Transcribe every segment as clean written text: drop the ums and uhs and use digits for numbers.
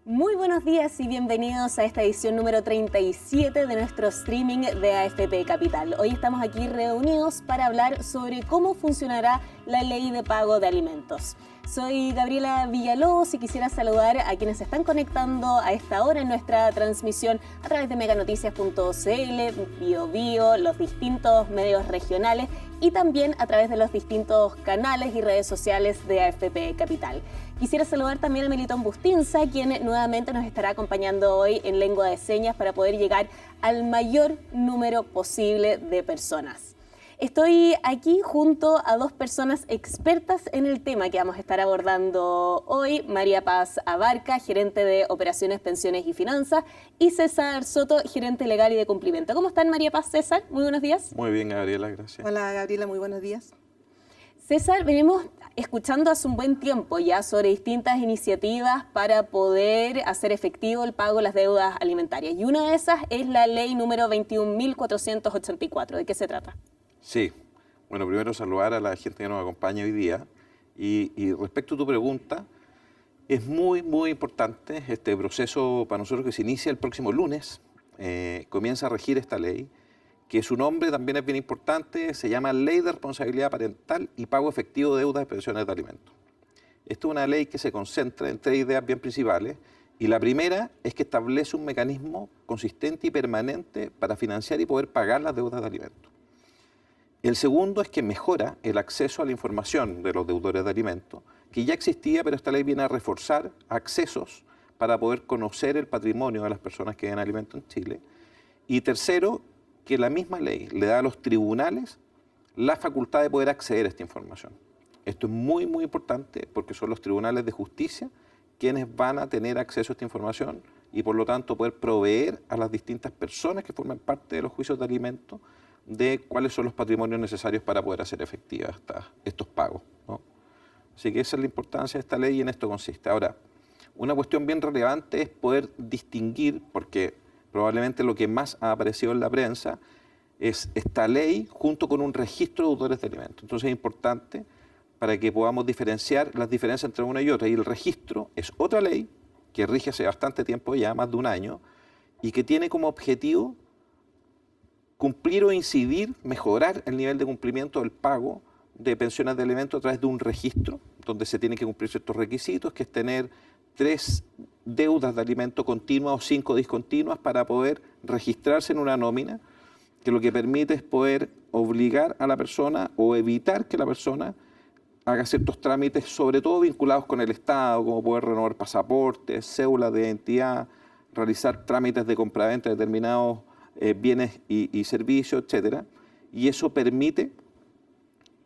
Muy buenos días y bienvenidos a esta edición número 37 de nuestro streaming de AFP Capital. Hoy estamos aquí reunidos para hablar sobre cómo funcionará la ley de pago de alimentos. Soy Gabriela Villalobos y quisiera saludar a quienes se están conectando a esta hora en nuestra transmisión a través de meganoticias.cl, BioBio, los distintos medios regionales y también a través de los distintos canales y redes sociales de AFP Capital. Quisiera saludar también a Melitón Bustinza, quien nuevamente nos estará acompañando hoy en lengua de señas para poder llegar al mayor número posible de personas. Estoy aquí junto a dos personas expertas en el tema que vamos a estar abordando hoy. María Paz Abarca, gerente de Operaciones, Pensiones y Finanzas, y César Soto, gerente legal y de cumplimiento. ¿Cómo están, María Paz, César? Muy buenos días. Muy bien, Gabriela, gracias. Hola, Gabriela, muy buenos días. César, venimos escuchando hace un buen tiempo ya sobre distintas iniciativas para poder hacer efectivo el pago de las deudas alimentarias. Y una de esas es la ley número 21.484. ¿De qué se trata? Sí, bueno, primero saludar a la gente que nos acompaña hoy día. Y respecto a tu pregunta, es muy importante este proceso para nosotros que se inicia el próximo lunes. Comienza a regir esta ley, que su nombre también es bien importante, se llama Ley de Responsabilidad Parental y Pago Efectivo de Deudas de Pensiones de Alimentos. Esta es una ley que se concentra en tres ideas bien principales, y la primera es que establece un mecanismo consistente y permanente para financiar y poder pagar las deudas de alimentos. El segundo es que mejora el acceso a la información de los deudores de alimentos, que ya existía, pero esta ley viene a reforzar accesos para poder conocer el patrimonio de las personas que den alimentos en Chile. Y tercero, que la misma ley le da a los tribunales la facultad de poder acceder a esta información. Esto es muy importante porque son los tribunales de justicia quienes van a tener acceso a esta información y por lo tanto poder proveer a las distintas personas que forman parte de los juicios de alimentos de cuáles son los patrimonios necesarios para poder hacer efectivas estos pagos, ¿no? Así que esa es la importancia de esta ley y en esto consiste. Ahora, una cuestión bien relevante es poder distinguir, porque probablemente lo que más ha aparecido en la prensa es esta ley junto con un registro de deudores de alimentos. Entonces es importante para que podamos diferenciar las diferencias entre una y otra. Y el registro es otra ley que rige hace bastante tiempo ya, más de un año, y que tiene como objetivo cumplir o incidir, mejorar el nivel de cumplimiento del pago de pensiones de alimentos a través de un registro, donde se tienen que cumplir ciertos requisitos, que es tener 3 deudas de alimento continuas o 5 discontinuas para poder registrarse en una nómina, que lo que permite es poder obligar a la persona o evitar que la persona haga ciertos trámites, sobre todo vinculados con el Estado, como poder renovar pasaportes, cédulas de identidad, realizar trámites de compraventa de determinados bienes y servicios, etcétera. Y eso permite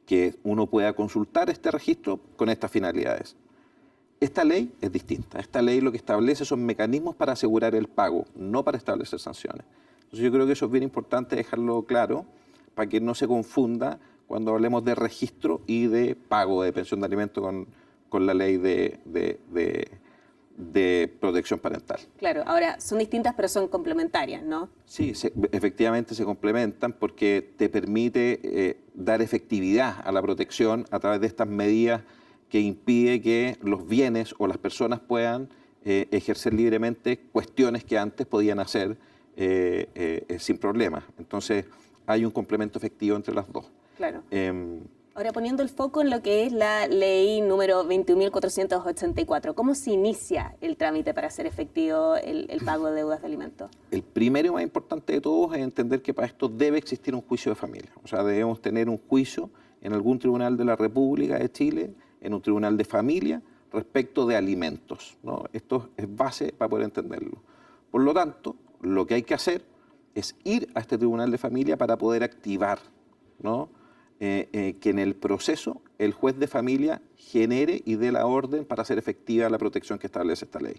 que uno pueda consultar este registro con estas finalidades. Esta ley es distinta. Esta ley lo que establece son mecanismos para asegurar el pago, no para establecer sanciones. Entonces yo creo que eso es bien importante dejarlo claro para que no se confunda cuando hablemos de registro y de pago de pensión de alimentos con la ley de protección parental. Claro, ahora son distintas pero son complementarias, ¿no? Sí, efectivamente se complementan porque te permite dar efectividad a la protección a través de estas medidas que impide que los bienes o las personas puedan ejercer libremente cuestiones que antes podían hacer sin problemas. Entonces hay un complemento efectivo entre las dos. Claro. Ahora, poniendo el foco en lo que es la ley número 21.484, ¿cómo se inicia el trámite para hacer efectivo el pago de deudas de alimentos? El primero y más importante de todos es entender que para esto debe existir un juicio de familia. O sea, debemos tener un juicio en algún tribunal de la República de Chile, en un tribunal de familia, respecto de alimentos, ¿no? Esto es base para poder entenderlo. Por lo tanto, lo que hay que hacer es ir a este tribunal de familia para poder activar, ¿no? Que en el proceso el juez de familia genere y dé la orden para hacer efectiva la protección que establece esta ley.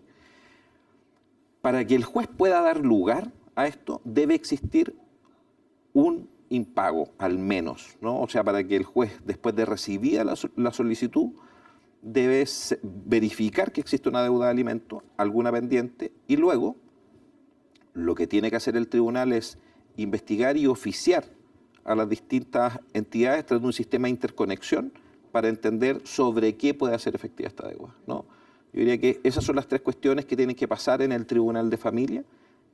Para que el juez pueda dar lugar a esto, debe existir un impago, al menos, ¿no? O sea, para que el juez, después de recibida la solicitud, debe verificar que existe una deuda de alimentos, alguna pendiente, y luego lo que tiene que hacer el tribunal es investigar y oficiar a las distintas entidades a través de un sistema de interconexión para entender sobre qué puede hacer efectiva esta deuda, ¿no? Yo diría que esas son las tres cuestiones que tienen que pasar en el Tribunal de Familia,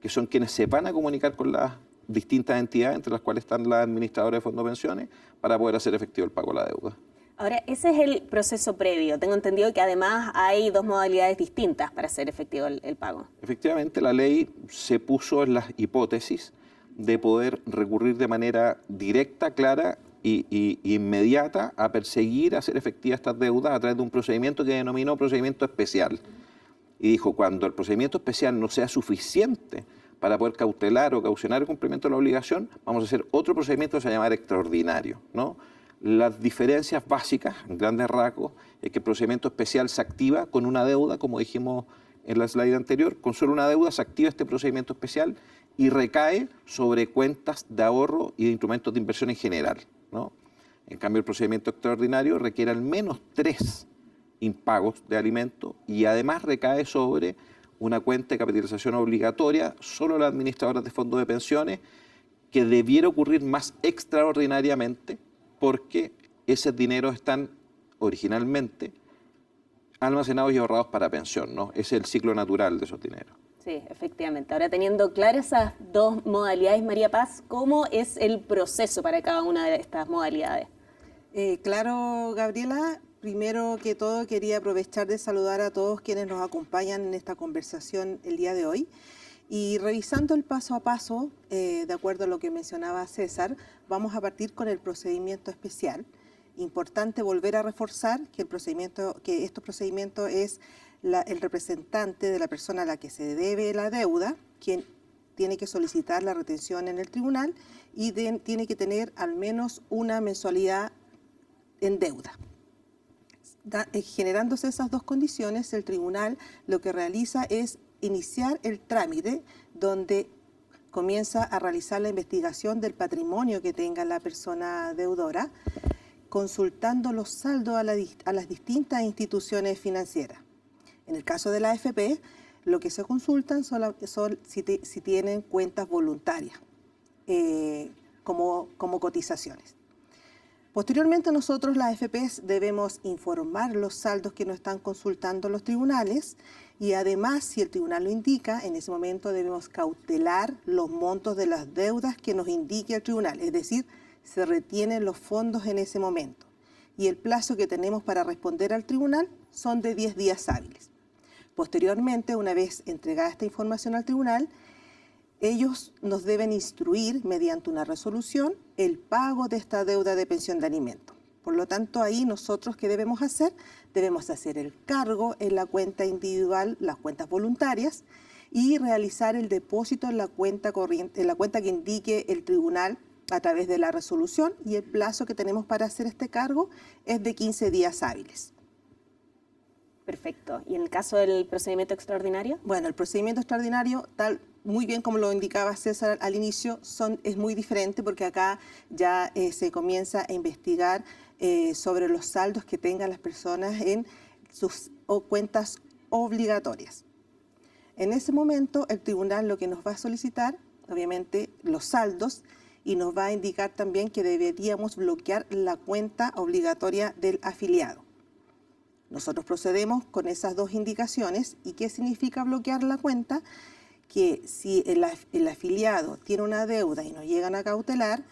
que son quienes se van a comunicar con las distintas entidades, entre las cuales están las administradoras de fondos de pensiones, para poder hacer efectivo el pago de la deuda. Ahora, ese es el proceso previo. Tengo entendido que además hay dos modalidades distintas para hacer efectivo el pago. Efectivamente, la ley se puso en las hipótesis de poder recurrir de manera directa, clara y inmediata a perseguir, a hacer efectivas estas deudas a través de un procedimiento que denominó procedimiento especial. Y dijo, cuando el procedimiento especial no sea suficiente para poder cautelar o caucionar el cumplimiento de la obligación, vamos a hacer otro procedimiento que se va a llamar extraordinario, ¿no? Las diferencias básicas, en grandes rasgos, es que el procedimiento especial se activa con una deuda, como dijimos en la slide anterior, con solo una deuda se activa este procedimiento especial y recae sobre cuentas de ahorro y de instrumentos de inversión en general, ¿no? En cambio, el procedimiento extraordinario requiere al menos 3 impagos de alimentos y además recae sobre una cuenta de capitalización obligatoria, solo las administradoras de fondos de pensiones, que debiera ocurrir más extraordinariamente porque esos dineros están originalmente almacenados y ahorrados para pensión, ¿no? Ese es el ciclo natural de esos dineros. Sí, efectivamente. Ahora, teniendo claras esas dos modalidades, María Paz, ¿cómo es el proceso para cada una de estas modalidades? Claro, Gabriela. Primero que todo, quería aprovechar de saludar a todos quienes nos acompañan en esta conversación el día de hoy. Y revisando el paso a paso, de acuerdo a lo que mencionaba César, vamos a partir con el procedimiento especial. Importante volver a reforzar que este procedimiento es el representante de la persona a la que se debe la deuda, quien tiene que solicitar la retención en el tribunal y tiene que tener al menos una mensualidad en deuda. Generándose esas dos condiciones, el tribunal lo que realiza es iniciar el trámite donde comienza a realizar la investigación del patrimonio que tenga la persona deudora, consultando los saldos a las distintas instituciones financieras. En el caso de la AFP, lo que se consultan son si tienen cuentas voluntarias como cotizaciones. Posteriormente nosotros, las AFPs, debemos informar los saldos que nos están consultando los tribunales y además, si el tribunal lo indica, en ese momento debemos cautelar los montos de las deudas que nos indique el tribunal, es decir, se retienen los fondos en ese momento. Y el plazo que tenemos para responder al tribunal son de 10 días hábiles. Posteriormente, una vez entregada esta información al tribunal, ellos nos deben instruir mediante una resolución el pago de esta deuda de pensión de alimento. Por lo tanto, ahí nosotros, ¿qué debemos hacer? Debemos hacer el cargo en la cuenta individual, las cuentas voluntarias, y realizar el depósito en la cuenta corriente, en la cuenta que indique el tribunal a través de la resolución, y el plazo que tenemos para hacer este cargo es de 15 días hábiles. Perfecto. ¿Y en el caso del procedimiento extraordinario? Bueno, el procedimiento extraordinario, muy bien como lo indicaba César al inicio, es muy diferente porque acá ya se comienza a investigar sobre los saldos que tengan las personas en sus cuentas obligatorias. En ese momento, el tribunal lo que nos va a solicitar, obviamente, los saldos, y nos va a indicar también que deberíamos bloquear la cuenta obligatoria del afiliado. Nosotros procedemos con esas dos indicaciones. ¿Y qué significa bloquear la cuenta? Que si el afiliado tiene una deuda y nos llegan a cautelar,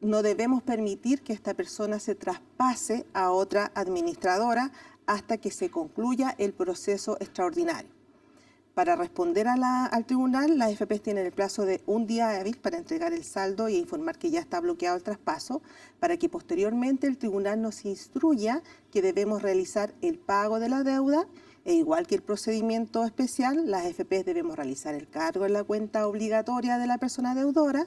no debemos permitir que esta persona se traspase a otra administradora hasta que se concluya el proceso extraordinario. Para responder al tribunal, las AFPs tienen el plazo de un día hábil para entregar el saldo y informar que ya está bloqueado el traspaso, para que posteriormente el tribunal nos instruya que debemos realizar el pago de la deuda, e igual que el procedimiento especial, las AFPs debemos realizar el cargo en la cuenta obligatoria de la persona deudora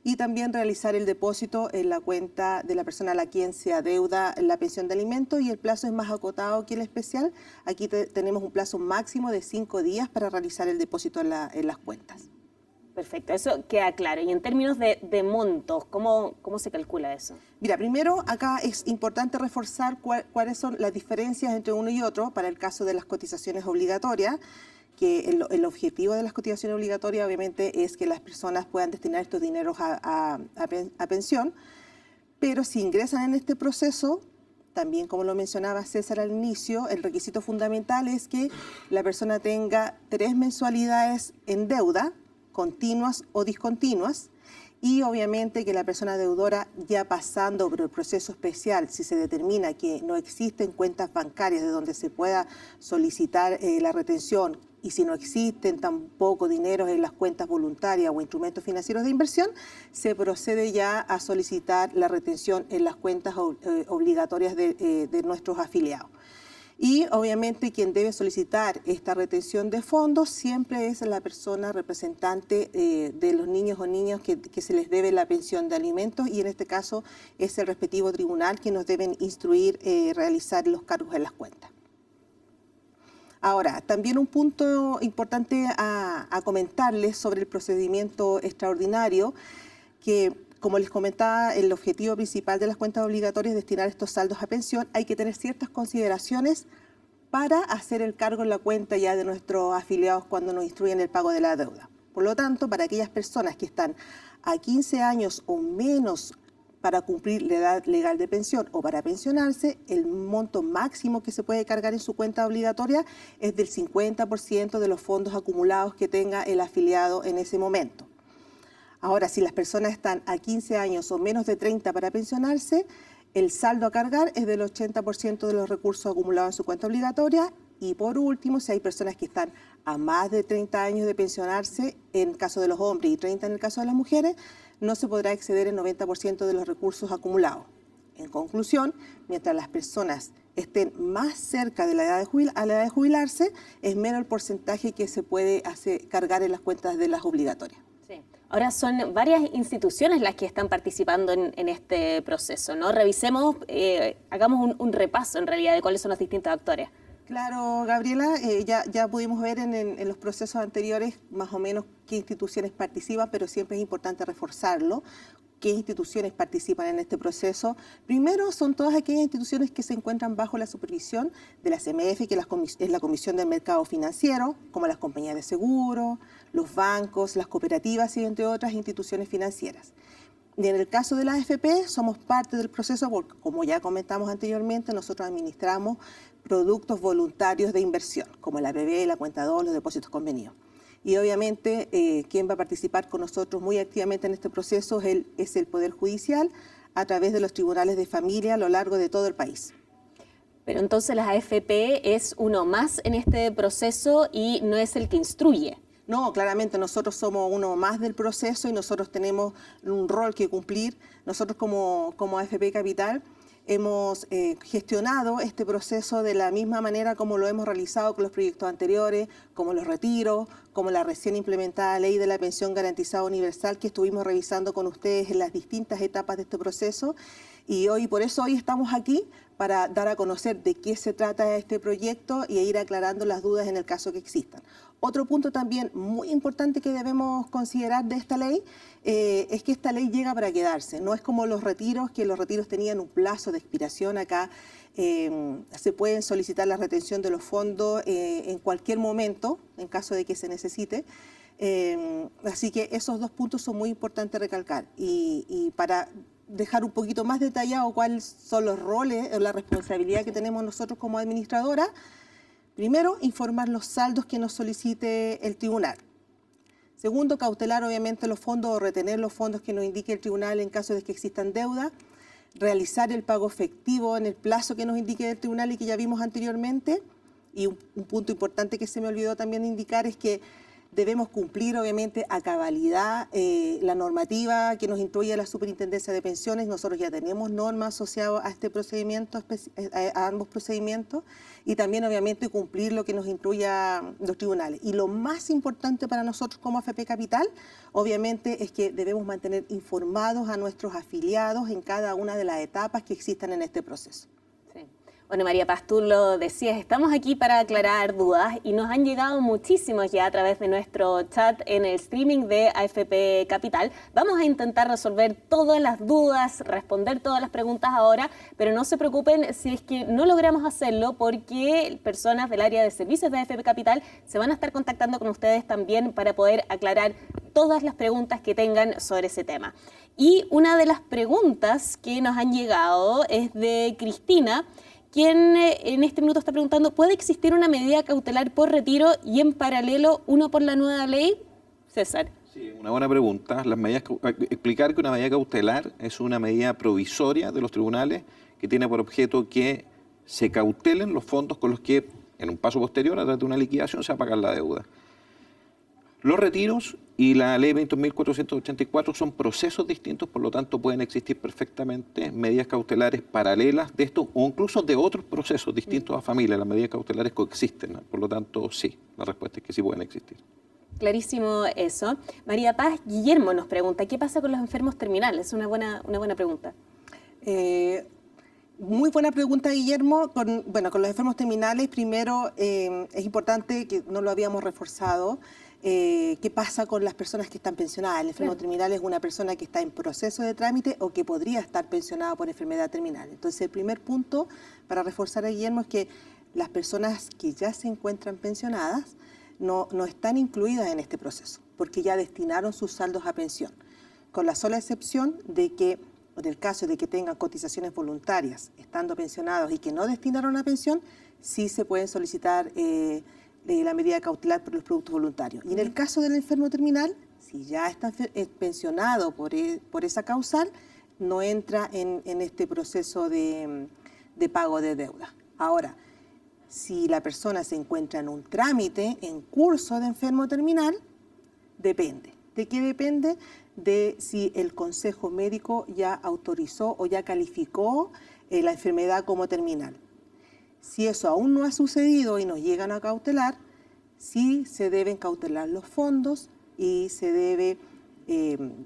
y también realizar el depósito en la cuenta de la persona a la quien se adeuda la pensión de alimentos, y el plazo es más acotado que el especial. Aquí tenemos un plazo máximo de 5 días para realizar el depósito en las cuentas. Perfecto, eso queda claro. Y en términos de montos, ¿cómo se calcula eso? Mira, primero acá es importante reforzar cuáles son las diferencias entre uno y otro para el caso de las cotizaciones obligatorias, que el objetivo de las cotizaciones obligatorias obviamente es que las personas puedan destinar estos dineros a pensión, pero si ingresan en este proceso También, como lo mencionaba César al inicio, el requisito fundamental es que la persona tenga 3 mensualidades en deuda, continuas o discontinuas, y obviamente que la persona deudora, ya pasando por el proceso especial, si se determina que no existen cuentas bancarias de donde se pueda solicitar la retención, y si no existen tampoco dineros en las cuentas voluntarias o instrumentos financieros de inversión, se procede ya a solicitar la retención en las cuentas obligatorias de nuestros afiliados. Y obviamente quien debe solicitar esta retención de fondos siempre es la persona representante de los niños o niñas que se les debe la pensión de alimentos, y en este caso es el respectivo tribunal que nos deben instruir realizar los cargos en las cuentas. Ahora, también un punto importante a comentarles sobre el procedimiento extraordinario, que como les comentaba, el objetivo principal de las cuentas obligatorias es destinar estos saldos a pensión. Hay que tener ciertas consideraciones para hacer el cargo en la cuenta ya de nuestros afiliados cuando nos instruyen el pago de la deuda. Por lo tanto, para aquellas personas que están a 15 años o menos para cumplir la edad legal de pensión o para pensionarse, el monto máximo que se puede cargar en su cuenta obligatoria es del 50% de los fondos acumulados que tenga el afiliado en ese momento. Ahora, si las personas están a 15 años o menos de 30 para pensionarse, el saldo a cargar es del 80% de los recursos acumulados en su cuenta obligatoria. Y por último, si hay personas que están a más de 30 años de pensionarse, en el caso de los hombres, y 30 en el caso de las mujeres, no se podrá exceder el 90% de los recursos acumulados. En conclusión, mientras las personas estén más cerca de la edad de jubilarse, es menos el porcentaje que se puede cargar en las cuentas de las obligatorias. Sí. Ahora son varias instituciones las que están participando en este proceso, ¿no? Revisemos, hagamos un repaso en realidad de cuáles son los distintos actores. Claro, Gabriela, ya pudimos ver en los procesos anteriores más o menos qué instituciones participan, pero siempre es importante reforzarlo. ¿Qué instituciones participan en este proceso? Primero, son todas aquellas instituciones que se encuentran bajo la supervisión de la CMF, que es la Comisión del Mercado Financiero, como las compañías de seguro, los bancos, las cooperativas y entre otras instituciones financieras. Y en el caso de la AFP, somos parte del proceso porque, como ya comentamos anteriormente, nosotros administramos productos voluntarios de inversión, como la APB, la cuenta 2, los depósitos convenidos. Y obviamente quien va a participar con nosotros muy activamente en este proceso es el Poder Judicial a través de los tribunales de familia a lo largo de todo el país. Pero entonces la AFP es uno más en este proceso y no es el que instruye. No, claramente nosotros somos uno más del proceso y nosotros tenemos un rol que cumplir. Nosotros como AFP Capital hemos gestionado este proceso de la misma manera como lo hemos realizado con los proyectos anteriores, como los retiros, como la recién implementada ley de la pensión garantizada universal que estuvimos revisando con ustedes en las distintas etapas de este proceso. Y por eso hoy estamos aquí para dar a conocer de qué se trata este proyecto y ir aclarando las dudas en el caso que existan. Otro punto también muy importante que debemos considerar de esta ley es que esta ley llega para quedarse. No es como los retiros, que los retiros tenían un plazo de expiración. Acá se pueden solicitar la retención de los fondos en cualquier momento, en caso de que se necesite. Así que esos dos puntos son muy importantes recalcar. Y para dejar un poquito más detallado cuáles son los roles o la responsabilidad que tenemos nosotros como administradora, primero, informar los saldos que nos solicite el tribunal. Segundo, cautelar obviamente los fondos o retener los fondos que nos indique el tribunal en caso de que existan deuda. Realizar el pago efectivo en el plazo que nos indique el tribunal y que ya vimos anteriormente. Y un punto importante que se me olvidó también indicar es que debemos cumplir obviamente a cabalidad la normativa que nos instruye la Superintendencia de Pensiones. Nosotros ya tenemos normas asociadas a este procedimiento, a ambos procedimientos, y también obviamente cumplir lo que nos instruya los tribunales. Y lo más importante para nosotros como AFP Capital, obviamente, es que debemos mantener informados a nuestros afiliados en cada una de las etapas que existan en este proceso. Bueno, María Paz, tú lo decías, estamos aquí para aclarar dudas y nos han llegado muchísimos ya a través de nuestro chat en el streaming de AFP Capital. Vamos a intentar resolver todas las dudas, responder todas las preguntas ahora, pero no se preocupen si es que no logramos hacerlo porque personas del área de servicios de AFP Capital se van a estar contactando con ustedes también para poder aclarar todas las preguntas que tengan sobre ese tema. Y una de las preguntas que nos han llegado es de Cristina, quien en este minuto está preguntando, ¿puede existir una medida cautelar por retiro y en paralelo uno por la nueva ley? César. Sí, una buena pregunta. Explicar que una medida cautelar es una medida provisoria de los tribunales que tiene por objeto que se cautelen los fondos con los que, en un paso posterior, a través de una liquidación, se va a pagar la deuda. Los retiros y la ley 20.484 son procesos distintos, por lo tanto pueden existir perfectamente medidas cautelares paralelas de esto o incluso de otros procesos distintos a familia. Las medidas cautelares coexisten, por lo tanto sí, la respuesta es que sí pueden existir. Clarísimo eso. María Paz Guillermo nos pregunta, ¿qué pasa con los enfermos terminales? Una buena pregunta. Muy buena pregunta, Guillermo. Con los enfermos terminales, primero es importante, que no lo habíamos reforzado, qué pasa con las personas que están pensionadas. El enfermo terminal es una persona que está en proceso de trámite o que podría estar pensionada por enfermedad terminal. Entonces, el primer punto para reforzar a Guillermo es que las personas que ya se encuentran pensionadas no están incluidas en este proceso, porque ya destinaron sus saldos a pensión, con la sola excepción de que, en el caso de que tengan cotizaciones voluntarias estando pensionados y que no destinaron a pensión, sí se pueden solicitar la medida cautelar por los productos voluntarios. Y en el caso del enfermo terminal, si ya está pensionado por esa causal, no entra en este proceso de pago de deuda. Ahora, si la persona se encuentra en un trámite en curso de enfermo terminal, depende. ¿De qué depende? De si el Consejo Médico ya autorizó o ya calificó la enfermedad como terminal. Si eso aún no ha sucedido y nos llegan a cautelar, sí se deben cautelar los fondos y se debe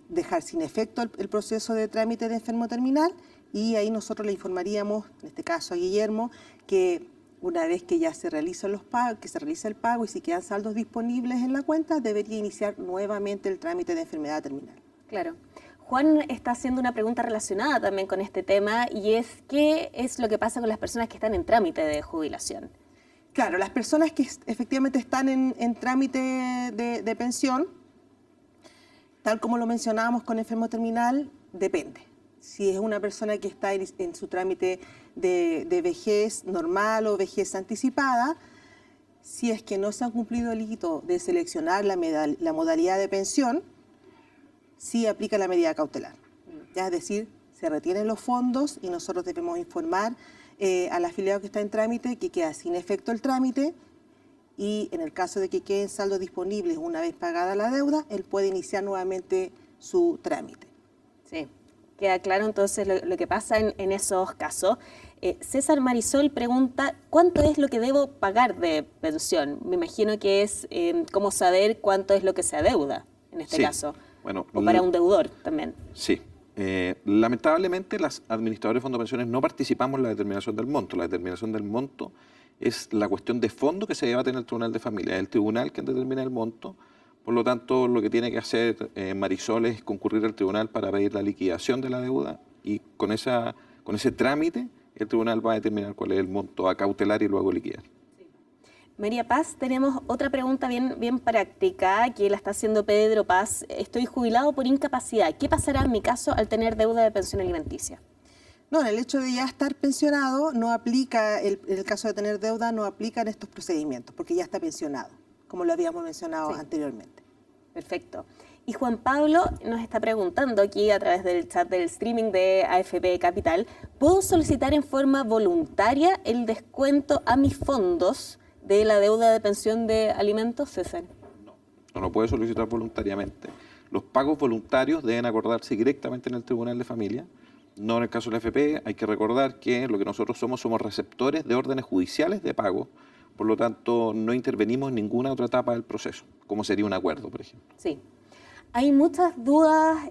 dejar sin efecto el proceso de trámite de enfermo terminal, y ahí nosotros le informaríamos, en este caso a Guillermo, que una vez que ya se realizan los pagos, que se realiza el pago y si quedan saldos disponibles en la cuenta, debería iniciar nuevamente el trámite de enfermedad terminal. Claro. Juan está haciendo una pregunta relacionada también con este tema, y es ¿qué es lo que pasa con las personas que están en trámite de jubilación? Claro, las personas que efectivamente están en trámite de pensión, tal como lo mencionábamos con enfermo terminal, depende. Si es una persona que está en su trámite de vejez normal o vejez anticipada, si es que no se ha cumplido el hito de seleccionar la modalidad de pensión, sí aplica la medida cautelar. Ya, es decir, se retienen los fondos y nosotros debemos informar al afiliado que está en trámite que queda sin efecto el trámite, y en el caso de que queden saldos disponibles una vez pagada la deuda, él puede iniciar nuevamente su trámite. Sí, queda claro entonces lo que pasa en esos casos. César Marisol pregunta, ¿cuánto es lo que debo pagar de pensión? Me imagino que es cómo saber cuánto es lo que se adeuda en este caso. Bueno, o para un deudor también. Sí. Lamentablemente, las administradores de fondos de pensiones no participamos en la determinación del monto. La determinación del monto es la cuestión de fondo que se debate en el Tribunal de Familia. Es el tribunal quien determina el monto. Por lo tanto, lo que tiene que hacer Marisol es concurrir al tribunal para pedir la liquidación de la deuda, y con ese trámite el tribunal va a determinar cuál es el monto a cautelar y luego liquidar. María Paz, tenemos otra pregunta bien práctica que la está haciendo Pedro Paz. Estoy jubilado por incapacidad. ¿Qué pasará en mi caso al tener deuda de pensión alimenticia? No, en el hecho de ya estar pensionado no aplica, en el caso de tener deuda, no aplican estos procedimientos porque ya está pensionado, como lo habíamos mencionado anteriormente. Perfecto. Y Juan Pablo nos está preguntando aquí a través del chat del streaming de AFP Capital, ¿puedo solicitar en forma voluntaria el descuento a mis fondos de la deuda de pensión de alimentos, César? No lo puede solicitar voluntariamente. Los pagos voluntarios deben acordarse directamente en el Tribunal de Familia, no en el caso de la AFP. Hay que recordar que lo que nosotros somos receptores de órdenes judiciales de pago, por lo tanto no intervenimos en ninguna otra etapa del proceso, como sería un acuerdo, por ejemplo. Sí. Hay muchas dudas,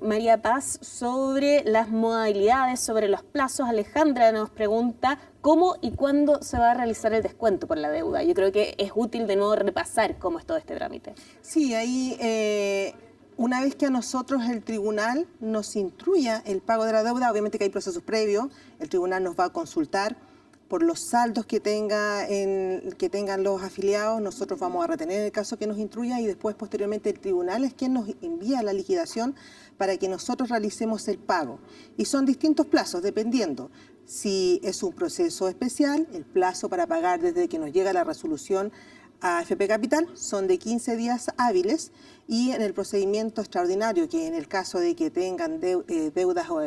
María Paz, sobre las modalidades, sobre los plazos. Alejandra nos pregunta cómo y cuándo se va a realizar el descuento por la deuda. Yo creo que es útil de nuevo repasar cómo es todo este trámite. Sí, ahí una vez que a nosotros el tribunal nos instruya el pago de la deuda, obviamente que hay procesos previos, el tribunal nos va a consultar por los saldos que tengan los afiliados, nosotros vamos a retener el caso que nos instruya y después posteriormente el tribunal es quien nos envía la liquidación para que nosotros realicemos el pago. Y son distintos plazos, dependiendo. Si es un proceso especial, el plazo para pagar desde que nos llega la resolución a AFP Capital son de 15 días hábiles, y en el procedimiento extraordinario, que en el caso de que tengan deudas o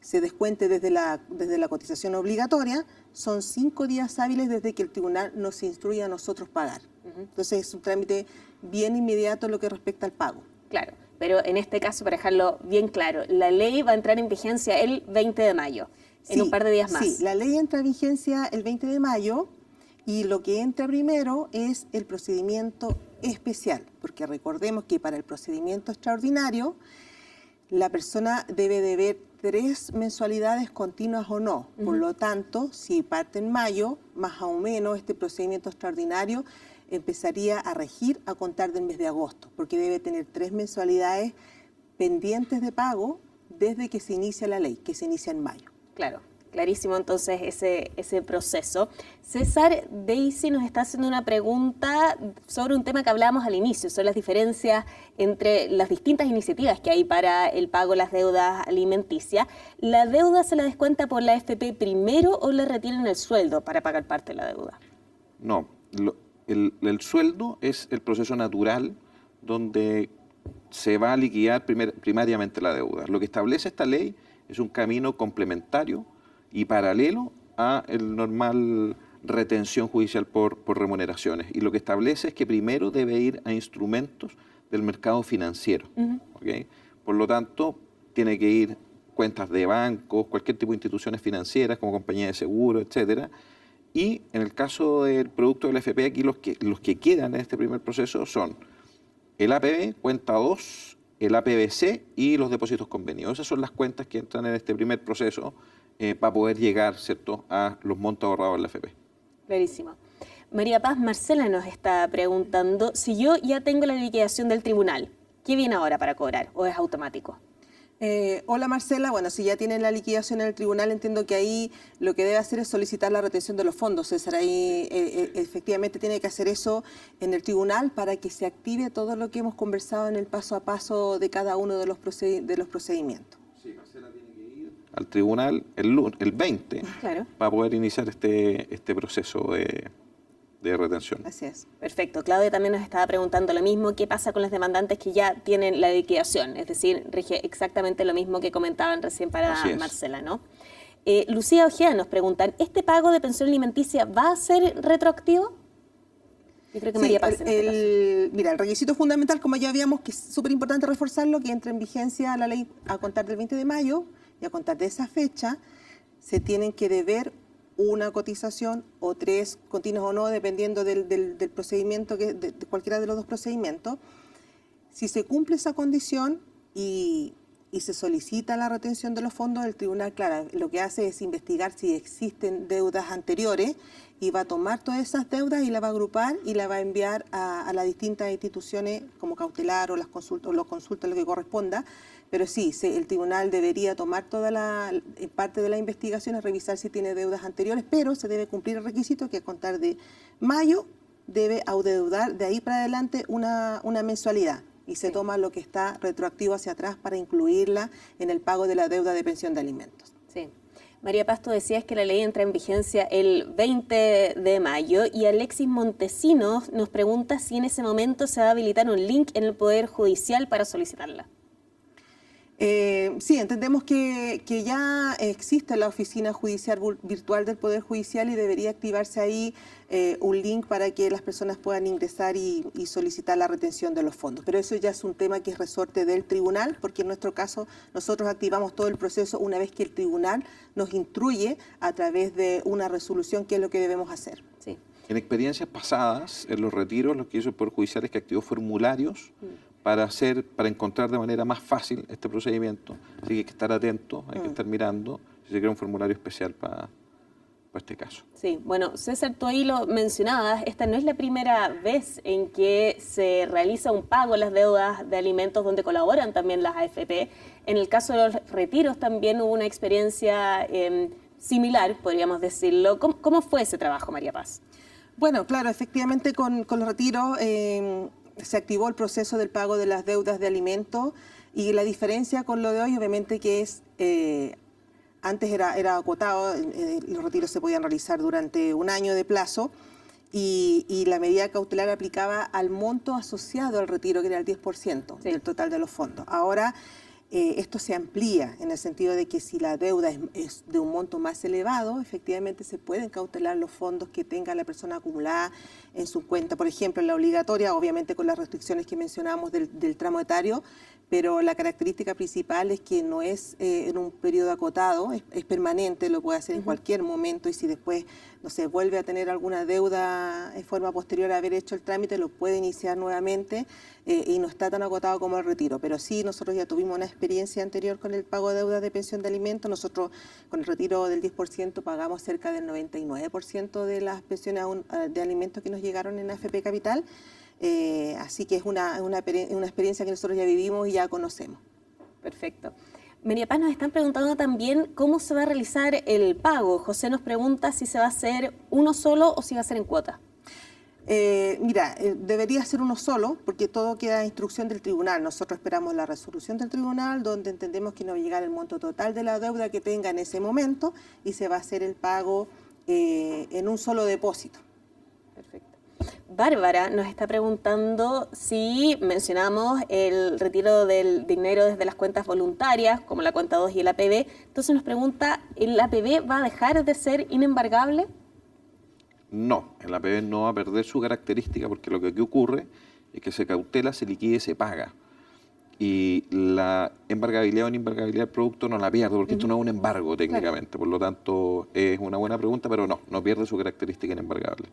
se descuente desde la cotización obligatoria, son 5 días hábiles desde que el tribunal nos instruye a nosotros pagar. Entonces es un trámite bien inmediato en lo que respecta al pago. Claro, pero en este caso, para dejarlo bien claro, la ley va a entrar en vigencia el 20 de mayo, en un par de días más. Sí, la ley entra en vigencia el 20 de mayo y lo que entra primero es el procedimiento especial, porque recordemos que para el procedimiento extraordinario la persona debe deber 3 mensualidades continuas o no. Por lo tanto, si parte en mayo, más o menos este procedimiento extraordinario empezaría a regir a contar del mes de agosto, porque debe tener 3 mensualidades pendientes de pago desde que se inicia la ley, que se inicia en mayo. Claro, clarísimo entonces ese proceso. César, Daisy nos está haciendo una pregunta sobre un tema que hablábamos al inicio, sobre las diferencias entre las distintas iniciativas que hay para el pago de las deudas alimenticias. ¿La deuda se la descuenta por la AFP primero o le retiran el sueldo para pagar parte de la deuda? No, el sueldo es el proceso natural donde se va a liquidar primariamente la deuda. Lo que establece esta ley es un camino complementario y paralelo a el normal retención judicial por remuneraciones. Y lo que establece es que primero debe ir a instrumentos del mercado financiero. ¿Okay? Por lo tanto, tiene que ir cuentas de bancos, cualquier tipo de instituciones financieras como compañía de seguro, etcétera. Y en el caso del producto del FP, aquí los que quedan en este primer proceso son el APB, cuenta 2, el APBC y los depósitos convenidos. Esas son las cuentas que entran en este primer proceso para poder llegar, ¿cierto?, a los montos ahorrados en la AFP. Clarísimo. María Paz Marcela nos está preguntando, si yo ya tengo la liquidación del tribunal, ¿qué viene ahora para cobrar o es automático? Hola Marcela, bueno, si ya tienen la liquidación en el tribunal, entiendo que ahí lo que debe hacer es solicitar la retención de los fondos. César, ahí efectivamente tiene que hacer eso en el tribunal para que se active todo lo que hemos conversado en el paso a paso de cada uno de los procedimientos. Sí, Marcela tiene que ir al tribunal el 20 claro, para poder iniciar este proceso de retención. Así es. Perfecto. Claudia también nos estaba preguntando lo mismo, ¿qué pasa con los demandantes que ya tienen la liquidación? Es decir, rige exactamente lo mismo que comentaban recién para Marcela, ¿no? Lucía Ojeda nos preguntan, ¿este pago de pensión alimenticia va a ser retroactivo? Yo creo que María Paz en este caso. Mira, el requisito fundamental, como ya habíamos, que es súper importante reforzarlo, que entre en vigencia la ley a contar del 20 de mayo y a contar de esa fecha, se tienen que deber una cotización o 3 continuos o no, dependiendo del procedimiento, de cualquiera de los 2 procedimientos. Si se cumple esa condición y se solicita la retención de los fondos, el tribunal, claro, lo que hace es investigar si existen deudas anteriores y va a tomar todas esas deudas y la va a agrupar y la va a enviar a las distintas instituciones como cautelar o las consultas, o los consultas, lo que corresponda. Pero sí, el tribunal debería tomar toda parte de la investigación y revisar si tiene deudas anteriores, pero se debe cumplir el requisito que a contar de mayo debe audeudar de ahí para adelante una mensualidad y se toma lo que está retroactivo hacia atrás para incluirla en el pago de la deuda de pensión de alimentos. Sí. María Paz, tú decías que la ley entra en vigencia el 20 de mayo y Alexis Montesinos nos pregunta si en ese momento se va a habilitar un link en el Poder Judicial para solicitarla. Sí, entendemos que ya existe la oficina judicial virtual del Poder Judicial y debería activarse ahí un link para que las personas puedan ingresar y solicitar la retención de los fondos. Pero eso ya es un tema que es resorte del tribunal, porque en nuestro caso nosotros activamos todo el proceso una vez que el tribunal nos instruye a través de una resolución qué es lo que debemos hacer. Sí. En experiencias pasadas, en los retiros, lo que hizo el Poder Judicial es que activó formularios para encontrar de manera más fácil este procedimiento. Así que hay que estar atentos, hay que estar mirando si se crea un formulario especial para este caso. Sí, bueno, César, tú ahí lo mencionabas, esta no es la primera vez en que se realiza un pago en las deudas de alimentos donde colaboran también las AFP. En el caso de los retiros también hubo una experiencia similar, podríamos decirlo. ¿Cómo fue ese trabajo, María Paz? Bueno, claro, efectivamente con los retiros se activó el proceso del pago de las deudas de alimentos y la diferencia con lo de hoy obviamente que es, antes era acotado, los retiros se podían realizar durante un año de plazo y la medida cautelar aplicaba al monto asociado al retiro, que era el 10% del total de los fondos. Ahora esto se amplía en el sentido de que si la deuda es de un monto más elevado, efectivamente se pueden cautelar los fondos que tenga la persona acumulada en su cuenta. Por ejemplo, en la obligatoria, obviamente con las restricciones que mencionamos del tramo etario, pero la característica principal es que no es en un periodo acotado, es permanente, lo puede hacer en cualquier momento y si después, no sé, vuelve a tener alguna deuda en forma posterior a haber hecho el trámite, lo puede iniciar nuevamente y no está tan acotado como el retiro. Pero sí, nosotros ya tuvimos una experiencia anterior con el pago de deudas de pensión de alimentos. Nosotros con el retiro del 10% pagamos cerca del 99% de las pensiones de alimentos que nos llegaron en AFP Capital. Así que es una experiencia que nosotros ya vivimos y ya conocemos. Perfecto. María Paz, nos están preguntando también cómo se va a realizar el pago. José nos pregunta si se va a hacer uno solo o si va a ser en cuota. Debería ser uno solo porque todo queda a instrucción del tribunal. Nosotros esperamos la resolución del tribunal donde entendemos que nos va a llegar el monto total de la deuda que tenga en ese momento y se va a hacer el pago en un solo depósito. Perfecto. Bárbara nos está preguntando si mencionamos el retiro del dinero desde las cuentas voluntarias, como la cuenta 2 y el APB. Entonces nos pregunta, ¿el APB va a dejar de ser inembargable? No, el APB no va a perder su característica porque lo que aquí ocurre es que se cautela, se liquida y se paga. Y la embargabilidad o inembargabilidad del producto no la pierde porque esto no es un embargo técnicamente. Claro. Por lo tanto, es una buena pregunta, pero no pierde su característica inembargable.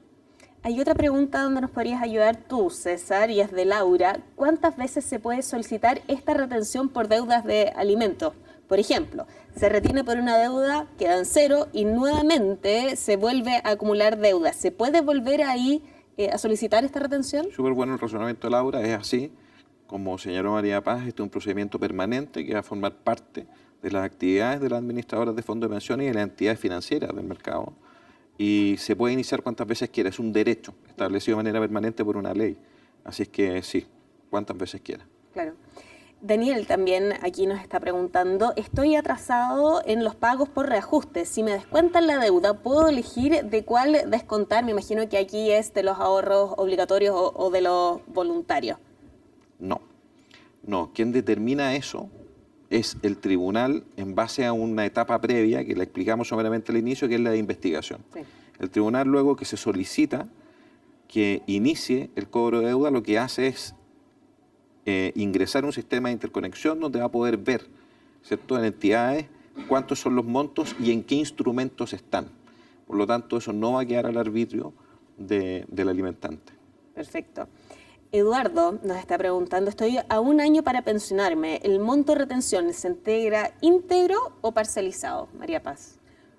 Hay otra pregunta donde nos podrías ayudar tú, César, y es de Laura. ¿Cuántas veces se puede solicitar esta retención por deudas de alimentos? Por ejemplo, se retiene por una deuda, queda en cero y nuevamente se vuelve a acumular deuda. ¿Se puede volver ahí a solicitar esta retención? Súper bueno el razonamiento de Laura, es así. Como señaló María Paz, este es un procedimiento permanente que va a formar parte de las actividades de las administradoras de fondos de pensiones y de las entidades financieras del mercado. Y se puede iniciar cuantas veces quiera, es un derecho establecido de manera permanente por una ley. Así es que sí, cuantas veces quiera. Claro. Daniel también aquí nos está preguntando, estoy atrasado en los pagos por reajuste. Si me descuentan la deuda, ¿puedo elegir de cuál descontar? Me imagino que aquí es de los ahorros obligatorios o de los voluntarios. No, quien determina eso es el tribunal en base a una etapa previa que la explicamos someramente al inicio, que es la de investigación. Sí. El tribunal luego que se solicita que inicie el cobro de deuda, lo que hace es ingresar un sistema de interconexión donde va a poder ver, ¿cierto?, en entidades cuántos son los montos y en qué instrumentos están. Por lo tanto, eso no va a quedar al arbitrio del alimentante. Perfecto. Eduardo nos está preguntando, estoy a un año para pensionarme, ¿el monto de retención se integra íntegro o parcializado? María Paz.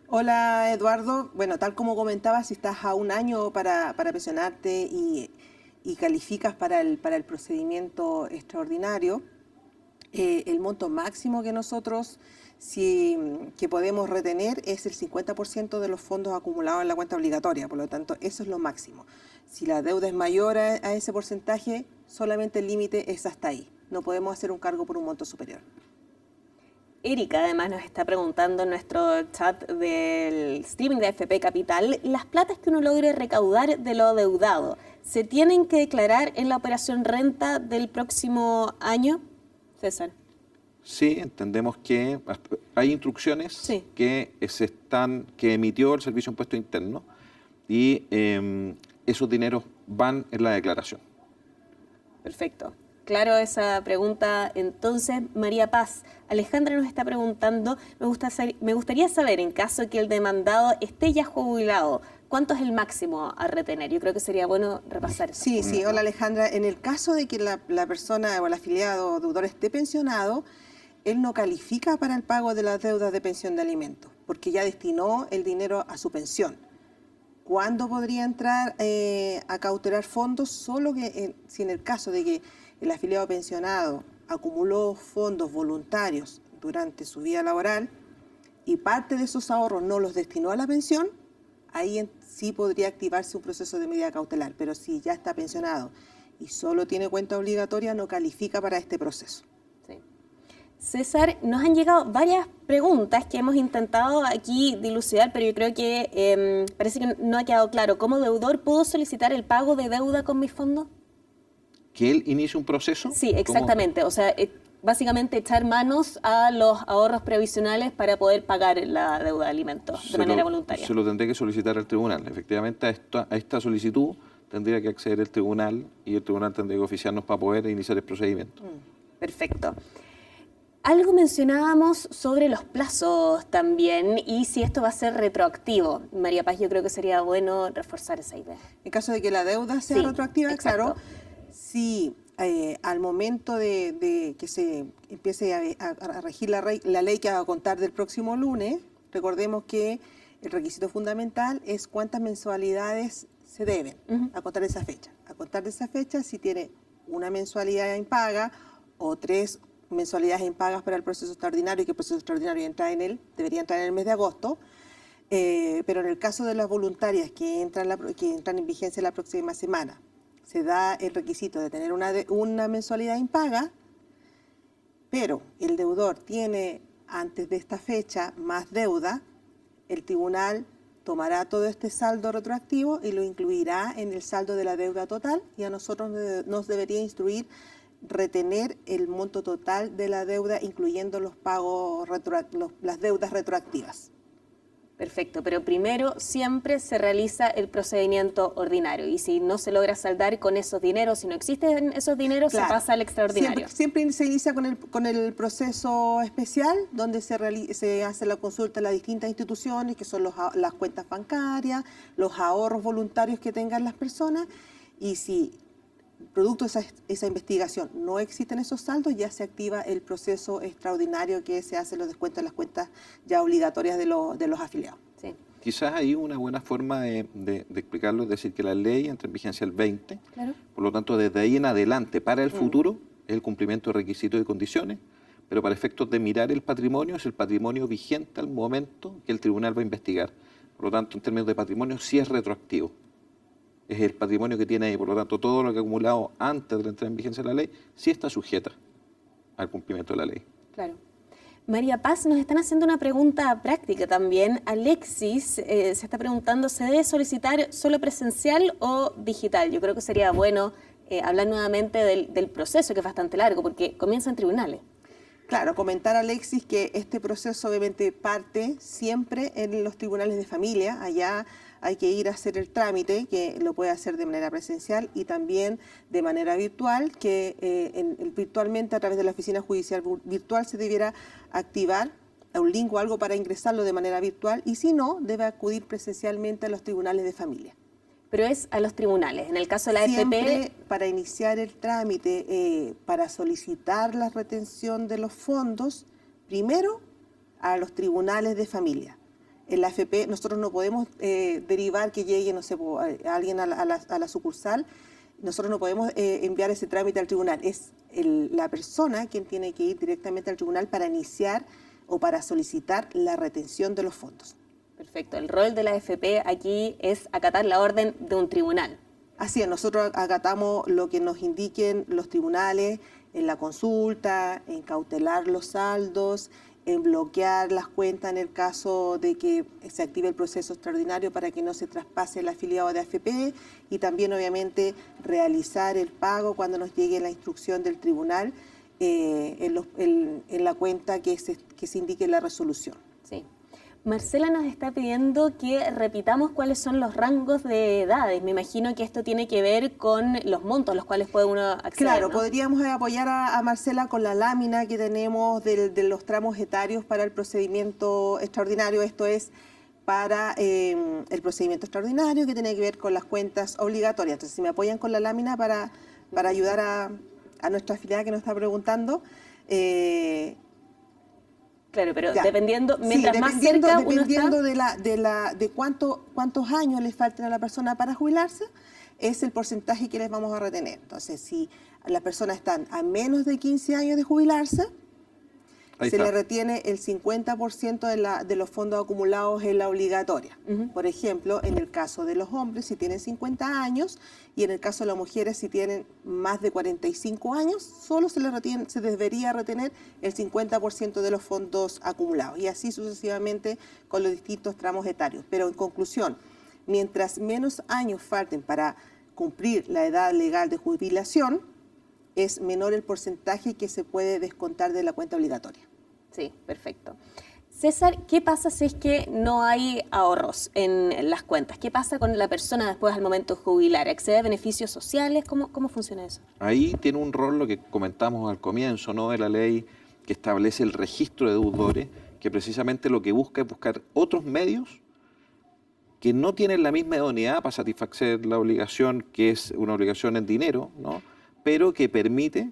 Hola Eduardo, bueno, tal como comentabas, si estás a un año para pensionarte y calificas para el procedimiento extraordinario, el monto máximo que nosotros que podemos retener es el 50% de los fondos acumulados en la cuenta obligatoria, por lo tanto eso es lo máximo. Si la deuda es mayor a ese porcentaje, solamente el límite es hasta ahí. No podemos hacer un cargo por un monto superior. Erika además nos está preguntando en nuestro chat del streaming de AFP Capital, las platas que uno logre recaudar de lo adeudado, ¿se tienen que declarar en la operación renta del próximo año? César. Sí, entendemos que hay instrucciones que emitió el Servicio de Impuesto Interno y esos dineros van en la declaración. Perfecto. Claro esa pregunta. Entonces, María Paz, Alejandra nos está preguntando, me gustaría saber, en caso de que el demandado esté ya jubilado, ¿cuánto es el máximo a retener? Yo creo que sería bueno repasar eso. Sí. Hola Alejandra. En el caso de que la persona o el afiliado o deudor esté pensionado, él no califica para el pago de las deudas de pensión de alimentos, porque ya destinó el dinero a su pensión. ¿Cuándo podría entrar a cautelar fondos? Solo que si en el caso de que el afiliado pensionado acumuló fondos voluntarios durante su vida laboral y parte de esos ahorros no los destinó a la pensión, ahí sí podría activarse un proceso de medida cautelar. Pero si ya está pensionado y solo tiene cuenta obligatoria, no califica para este proceso. Sí. César, nos han llegado varias preguntas que hemos intentado aquí dilucidar, pero yo creo que parece que no ha quedado claro. ¿Cómo deudor puedo solicitar el pago de deuda con mis fondos? ¿Que él inicie un proceso? Sí, exactamente. O sea, básicamente echar manos a los ahorros previsionales para poder pagar la deuda de alimentos de manera voluntaria. Se lo tendré que solicitar al tribunal. Efectivamente, a esta solicitud tendría que acceder el tribunal y el tribunal tendría que oficiarnos para poder iniciar el procedimiento. Perfecto. Algo mencionábamos sobre los plazos también y si esto va a ser retroactivo. María Paz, yo creo que sería bueno reforzar esa idea. En caso de que la deuda sea retroactiva, exacto. claro, si al momento de que se empiece a regir la ley que va a contar del próximo lunes, recordemos que el requisito fundamental es cuántas mensualidades se deben a contar de esa fecha. A contar de esa fecha, si tiene una mensualidad impaga o 3 mensualidades impagas para el proceso extraordinario, y que el proceso extraordinario debería entrar en el mes de agosto, pero en el caso de las voluntarias que entran en vigencia la próxima semana, se da el requisito de tener una mensualidad impaga, pero el deudor tiene antes de esta fecha más deuda, el tribunal tomará todo este saldo retroactivo y lo incluirá en el saldo de la deuda total, y a nosotros nos debería instruir retener el monto total de la deuda, incluyendo los pagos, las deudas retroactivas. Perfecto, pero primero siempre se realiza el procedimiento ordinario y si no se logra saldar con esos dineros, si no existen esos dineros, claro, se pasa al extraordinario. Siempre se inicia con el proceso especial, donde se hace la consulta a las distintas instituciones, que son las cuentas bancarias, los ahorros voluntarios que tengan las personas, y si producto de esa investigación no existen esos saldos, ya se activa el proceso extraordinario que se hace los descuentos de las cuentas ya obligatorias de los afiliados. Sí. Quizás ahí una buena forma de explicarlo es decir que la ley entra en vigencia el 20, claro, por lo tanto desde ahí en adelante para el futuro es el cumplimiento de requisitos y condiciones, pero para efectos de mirar el patrimonio es el patrimonio vigente al momento que el tribunal va a investigar. Por lo tanto, en términos de patrimonio sí es retroactivo. Es el patrimonio que tiene ahí, por lo tanto, todo lo que ha acumulado antes de la entrada en vigencia de la ley, sí está sujeta al cumplimiento de la ley. Claro. María Paz, nos están haciendo una pregunta práctica también. Alexis se está preguntando, ¿se debe solicitar solo presencial o digital? Yo creo que sería bueno hablar nuevamente del proceso, que es bastante largo, porque comienza en tribunales. Claro, comentar, Alexis, que este proceso obviamente parte siempre en los tribunales de familia. Allá hay que ir a hacer el trámite, que lo puede hacer de manera presencial y también de manera virtual, que virtualmente a través de la oficina judicial virtual se debiera activar un link o algo para ingresarlo de manera virtual, y si no, debe acudir presencialmente a los tribunales de familia. Pero es a los tribunales. En el caso de la AFP, para iniciar el trámite, para solicitar la retención de los fondos, primero a los tribunales de familia. En la AFP nosotros no podemos derivar que llegue, no sé, alguien a la sucursal. Nosotros no podemos enviar ese trámite al tribunal. Es la persona quien tiene que ir directamente al tribunal para iniciar o para solicitar la retención de los fondos. Perfecto. El rol de la AFP aquí es acatar la orden de un tribunal. Así es, nosotros acatamos lo que nos indiquen los tribunales en la consulta, en cautelar los saldos, en bloquear las cuentas en el caso de que se active el proceso extraordinario para que no se traspase el afiliado de AFP, y también obviamente realizar el pago cuando nos llegue la instrucción del tribunal en la cuenta que se indique en la resolución. Sí. Marcela nos está pidiendo que repitamos cuáles son los rangos de edades. Me imagino que esto tiene que ver con los montos a los cuales puede uno acceder. Claro, ¿no? Podríamos apoyar a Marcela con la lámina que tenemos de los tramos etarios para el procedimiento extraordinario. Esto es para el procedimiento extraordinario, que tiene que ver con las cuentas obligatorias. Entonces, si me apoyan con la lámina para ayudar a nuestra afiliada que nos está preguntando. Claro, pero ya. dependiendo, mientras más cerca uno está... de cuántos años le faltan a la persona para jubilarse, es el porcentaje que les vamos a retener. Entonces, si las personas están a menos de 15 años de jubilarse, Ahí se está. le retiene el 50% de los fondos acumulados en la obligatoria. Por ejemplo, en el caso de los hombres, si tienen 50 años, y en el caso de las mujeres, si tienen más de 45 años, solo se debería retener el 50% de los fondos acumulados, y así sucesivamente con los distintos tramos etarios. Pero en conclusión, mientras menos años falten para cumplir la edad legal de jubilación, es menor el porcentaje que se puede descontar de la cuenta obligatoria. Sí, perfecto. César, ¿qué pasa si es que no hay ahorros en las cuentas? ¿Qué pasa con la persona después al momento de jubilar? ¿Accede a beneficios sociales? ¿Cómo funciona eso? Ahí tiene un rol lo que comentamos al comienzo, ¿no?, de la ley que establece el registro de deudores, que precisamente lo que busca es buscar otros medios que no tienen la misma idoneidad para satisfacer la obligación, que es una obligación en dinero, ¿no?, pero que permite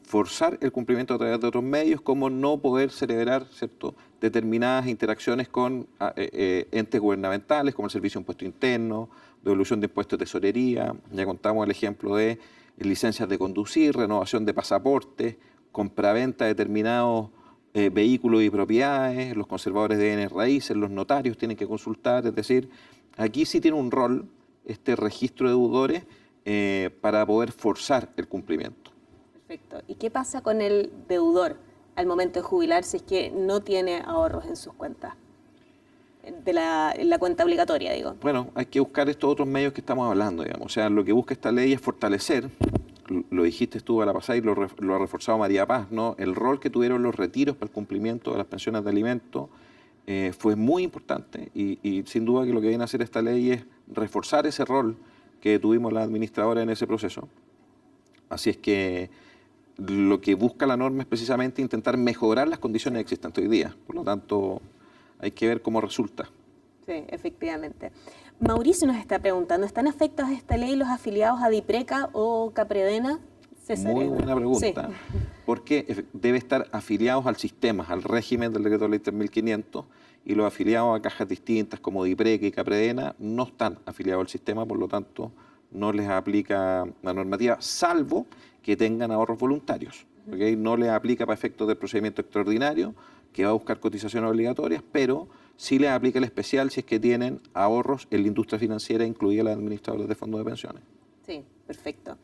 forzar el cumplimiento a través de otros medios, como no poder celebrar, ¿cierto?, determinadas interacciones con entes gubernamentales, como el Servicio de Impuesto Interno, devolución de impuestos de tesorería. Ya contamos el ejemplo de licencias de conducir, renovación de pasaportes, compraventa de determinados vehículos y propiedades, los conservadores de bienes raíces, los notarios tienen que consultar. Es decir, aquí sí tiene un rol este registro de deudores para poder forzar el cumplimiento. Perfecto. ¿Y qué pasa con el deudor al momento de jubilar si es que no tiene ahorros en sus cuentas? En la cuenta obligatoria, digo. Bueno, hay que buscar estos otros medios que estamos hablando, digamos. O sea, lo que busca esta ley es fortalecer, lo dijiste tú a la pasada y lo ha reforzado María Paz, ¿no?, el rol que tuvieron los retiros para el cumplimiento de las pensiones de alimentos. Fue muy importante y sin duda que lo que viene a hacer esta ley es reforzar ese rol que tuvimos la administradora en ese proceso. Así es que lo que busca la norma es precisamente intentar mejorar las condiciones existentes hoy día. Por lo tanto, hay que ver cómo resulta. Sí, efectivamente. Mauricio nos está preguntando, ¿están afectados a esta ley los afiliados a DIPRECA o Capredena? César, Muy buena pregunta, sí. Porque debe estar afiliados al sistema, al régimen del decreto de ley 3500, y los afiliados a cajas distintas como DIPRECA y Capredena no están afiliados al sistema, por lo tanto no les aplica la normativa, salvo que tengan ahorros voluntarios. ¿Okay? No les aplica para efectos del procedimiento extraordinario, que va a buscar cotizaciones obligatorias, pero sí les aplica el especial si es que tienen ahorros en la industria financiera, incluida la administradora de fondos de pensiones. Sí, perfecto.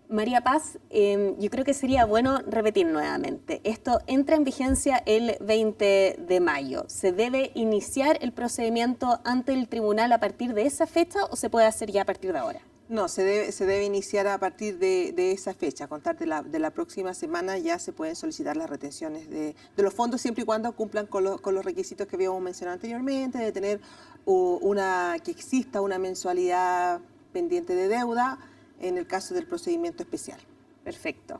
María Paz, yo creo que sería bueno repetir nuevamente. Esto entra en vigencia el 20 de mayo. ¿Se debe iniciar el procedimiento ante el tribunal a partir de esa fecha o se puede hacer ya a partir de ahora? No, se debe iniciar a partir de esa fecha. A contar de la próxima semana ya se pueden solicitar las retenciones de los fondos, siempre y cuando cumplan con los requisitos que habíamos mencionado anteriormente, de tener que exista una mensualidad pendiente de deuda en el caso del procedimiento especial. Perfecto.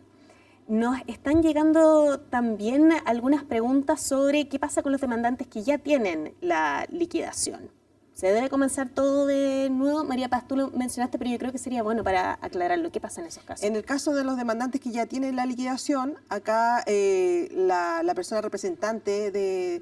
Nos están llegando también algunas preguntas sobre qué pasa con los demandantes que ya tienen la liquidación. ¿Se debe comenzar todo de nuevo? María Paz, tú lo mencionaste, pero yo creo que sería bueno para aclararlo. ¿Qué pasa en esos casos? En el caso de los demandantes que ya tienen la liquidación, acá la persona representante de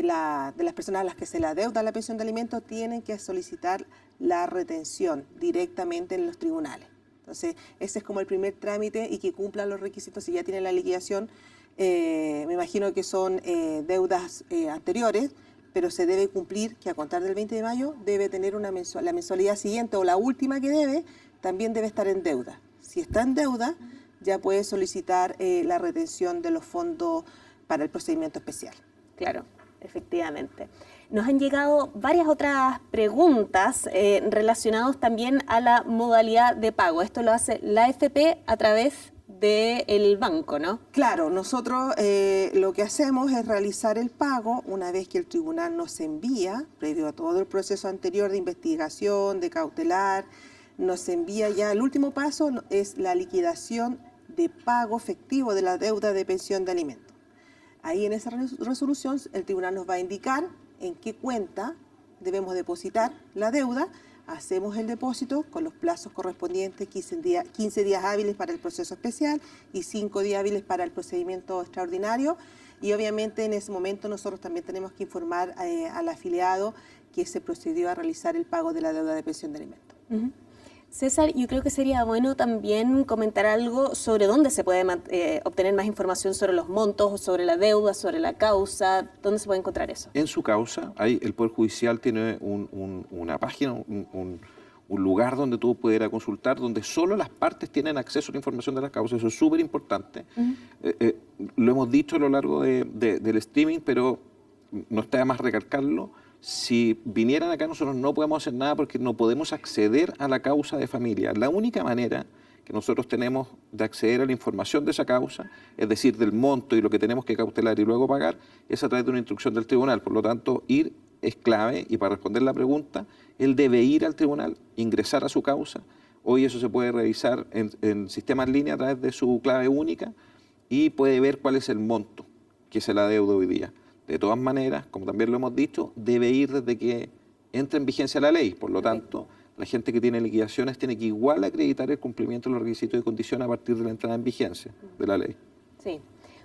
las personas a las que se le adeuda la pensión de alimentos tienen que solicitar la retención directamente en los tribunales. Entonces, ese es como el primer trámite, y que cumplan los requisitos si ya tienen la liquidación. Me imagino que son deudas anteriores, pero se debe cumplir que a contar del 20 de mayo debe tener la mensualidad siguiente o la última que debe, también debe estar en deuda. Si está en deuda, ya puede solicitar la retención de los fondos para el procedimiento especial. Claro, efectivamente. Nos han llegado varias otras preguntas relacionadas también a la modalidad de pago. Esto lo hace la AFP a través del banco, ¿no? Claro, nosotros lo que hacemos es realizar el pago una vez que el tribunal nos envía, previo a todo el proceso anterior de investigación, de cautelar, nos envía ya, el último paso es la liquidación de pago efectivo de la deuda de pensión de alimentos. Ahí en esa resolución el tribunal nos va a indicar en qué cuenta debemos depositar la deuda. Hacemos el depósito con los plazos correspondientes, 15 días hábiles para el proceso especial y 5 días hábiles para el procedimiento extraordinario. Y obviamente en ese momento nosotros también tenemos que informar al afiliado que se procedió a realizar el pago de la deuda de pensión de alimentos. César, yo creo que sería bueno también comentar algo sobre dónde se puede obtener más información sobre los montos, sobre la deuda, sobre la causa. ¿Dónde se puede encontrar eso? En su causa, el Poder Judicial tiene una página, un lugar donde tú puedes ir a consultar, donde solo las partes tienen acceso a la información de la causa. Eso es súper importante. Lo hemos dicho a lo largo del streaming, pero no está de más recalcarlo. Si vinieran acá, nosotros no podemos hacer nada porque no podemos acceder a la causa de familia. La única manera que nosotros tenemos de acceder a la información de esa causa, es decir, del monto y lo que tenemos que cautelar y luego pagar, es a través de una instrucción del tribunal. Por lo tanto, ir es clave, y para responder la pregunta, él debe ir al tribunal, ingresar a su causa. Hoy eso se puede revisar en sistema en línea a través de su clave única y puede ver cuál es el monto que se la deuda hoy día. De todas maneras, como también lo hemos dicho, debe ir desde que entre en vigencia la ley. Por lo tanto, la gente que tiene liquidaciones tiene que igual acreditar el cumplimiento de los requisitos y condiciones a partir de la entrada en vigencia de la ley. Sí.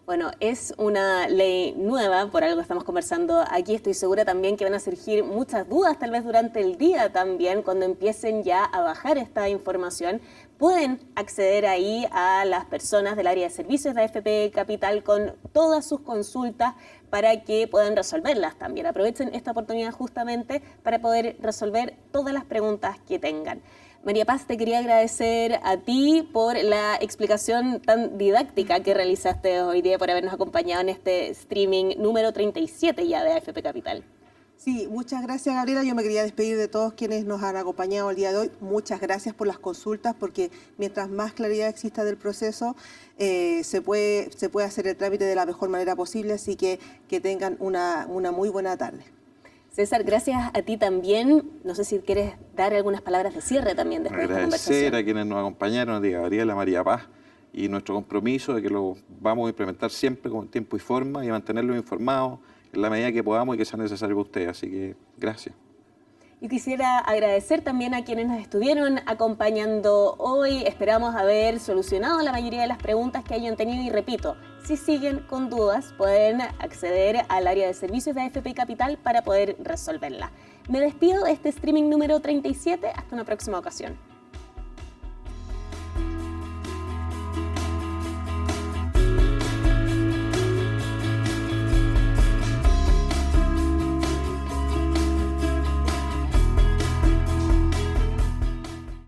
Bueno, es una ley nueva, por algo estamos conversando aquí. Estoy segura también que van a surgir muchas dudas, tal vez durante el día también, cuando empiecen ya a bajar esta información. Pueden acceder ahí a las personas del área de servicios de AFP Capital con todas sus consultas para que puedan resolverlas también. Aprovechen esta oportunidad justamente para poder resolver todas las preguntas que tengan. María Paz, te quería agradecer a ti por la explicación tan didáctica que realizaste hoy día, por habernos acompañado en este streaming número 37 ya de AFP Capital. Sí, muchas gracias, Gabriela. Yo me quería despedir de todos quienes nos han acompañado el día de hoy. Muchas gracias por las consultas, porque mientras más claridad exista del proceso, se puede hacer el trámite de la mejor manera posible, así que tengan una muy buena tarde. César, gracias a ti también. No sé si quieres dar algunas palabras de cierre también después de esta conversación. Agradecer a quienes nos acompañaron, a Gabriela, a María Paz, y nuestro compromiso de que lo vamos a implementar siempre con tiempo y forma y mantenerlos informados en la medida que podamos y que sea necesario para ustedes. Así que gracias. Y quisiera agradecer también a quienes nos estuvieron acompañando hoy. Esperamos haber solucionado la mayoría de las preguntas que hayan tenido y repito, si siguen con dudas pueden acceder al área de servicios de AFP Capital para poder resolverla. Me despido de este streaming número 37. Hasta una próxima ocasión.